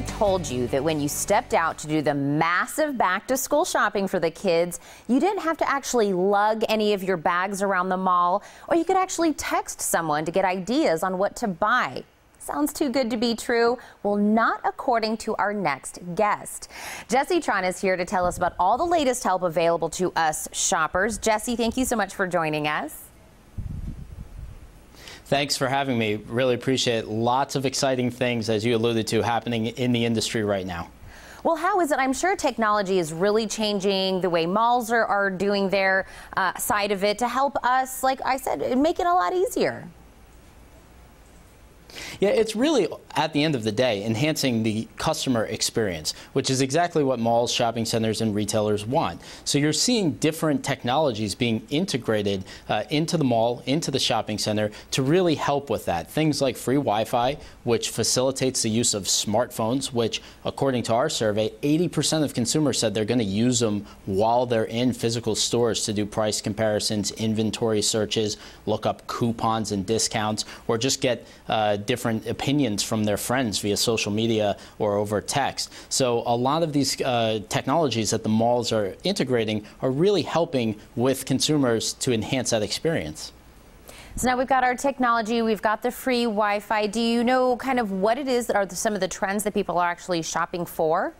Told you that when you stepped out to do the massive back-to-school shopping for the kids, you didn't have to actually lug any of your bags around the mall, or you could actually text someone to get ideas on what to buy. Sounds too good to be true? Well, not according to our next guest. Tron is here to tell us about all the latest help available to us shoppers. Jesse, thank you so much for joining us. Thanks for having me. Really appreciate it. Lots of exciting things, as you alluded to, happening in the industry right now. Well, how is it? I'm sure technology is really changing the way malls are doing their side of it to help us, like I said, make it a lot easier. Yeah, it's really, at the end of the day, enhancing the customer experience, which is exactly what malls, shopping centers, and retailers want. So you're seeing different technologies being integrated into the mall, into the shopping center, to really help with that. Things like free Wi-Fi, which facilitates the use of smartphones, which, according to our survey, 80% of consumers said they're going to use them while they're in physical stores to do price comparisons, inventory searches, look up coupons and discounts, or just get different opinions from their friends via social media or over text. So a lot of these technologies that the malls are integrating are really helping with consumers to enhance that experience. So now we've got our technology, we've got the free Wi-Fi. Do you know kind of what it is that are some of the trends that people are actually shopping for?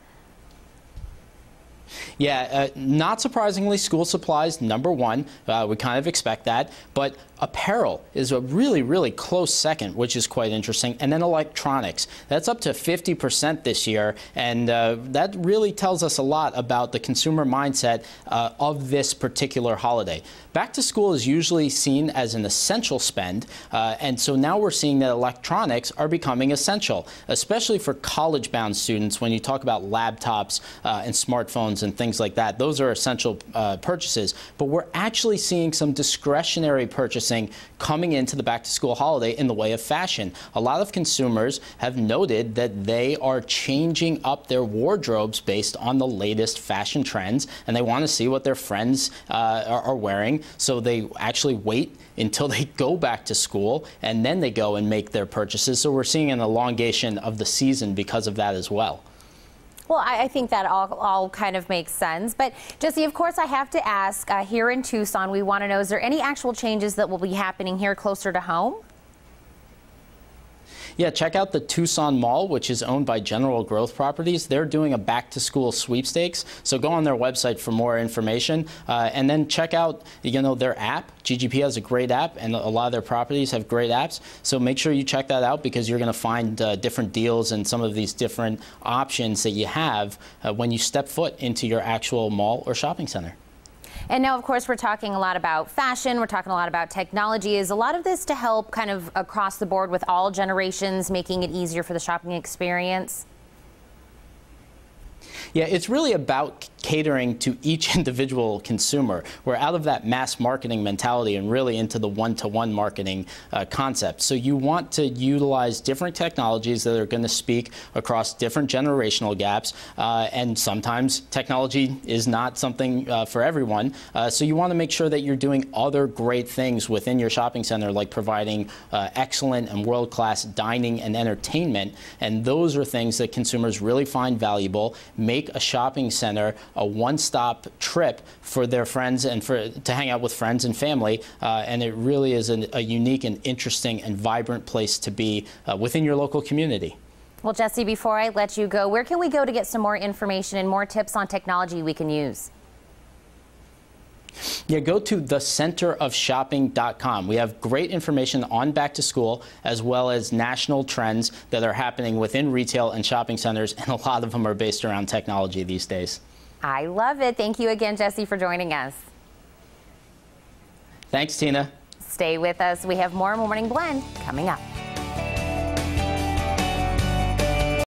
Yeah, not surprisingly, school supplies, #1. We kind of expect that. But apparel is a really, really close second, which is quite interesting. And then electronics. That's up to 50% this year. And that really tells us a lot about the consumer mindset of this particular holiday. Back to school is usually seen as an essential spend. And so now we're seeing that electronics are becoming essential, especially for college-bound students. When you talk about laptops and smartphones and things like that, those are essential purchases. But we're actually seeing some discretionary purchasing coming into the back-to-school holiday in the way of fashion. A lot of consumers have noted that they are changing up their wardrobes based on the latest fashion trends, and they want to see what their friends are wearing, so they actually wait until they go back to school, and then they go and make their purchases. So we're seeing an elongation of the season because of that as well. Well, I think that all kind of makes sense. But, Jesse, of course, I have to ask, here in Tucson, we want to know, is there any actual changes that will be happening here closer to home? Yeah, check out the Tucson Mall, which is owned by General Growth Properties. They're doing a back-to-school sweepstakes, so go on their website for more information. And then check out, their app. GGP has a great app, and a lot of their properties have great apps. So make sure you check that out, because you're going to find different deals and some of these different options that you have when you step foot into your actual mall or shopping center. And now, of course, we're talking a lot about fashion. We're talking a lot about technology. Is a lot of this to help kind of across the board with all generations, making it easier for the shopping experience? Yeah, it's really about catering to each individual consumer. We're out of that mass marketing mentality and really into the one-to-one marketing concept. So you want to utilize different technologies that are going to speak across different generational gaps, and sometimes technology is not something for everyone. So you want to make sure that you're doing other great things within your shopping center, like providing excellent and world-class dining and entertainment, and those are things that consumers really find valuable. Make a shopping center a one-stop trip for their friends and to hang out with friends and family, and it really is a unique and interesting and vibrant place to be within your local community. Well, Jesse, before I let you go, where can we go to get some more information and more tips on technology we can use? Yeah, go to thecenterofshopping.com. We have great information on back to school, as well as national trends that are happening within retail and shopping centers, and a lot of them are based around technology these days. I love it. Thank you again, Jesse, for joining us. Thanks, Tina. Stay with us. We have more Morning Blend coming up.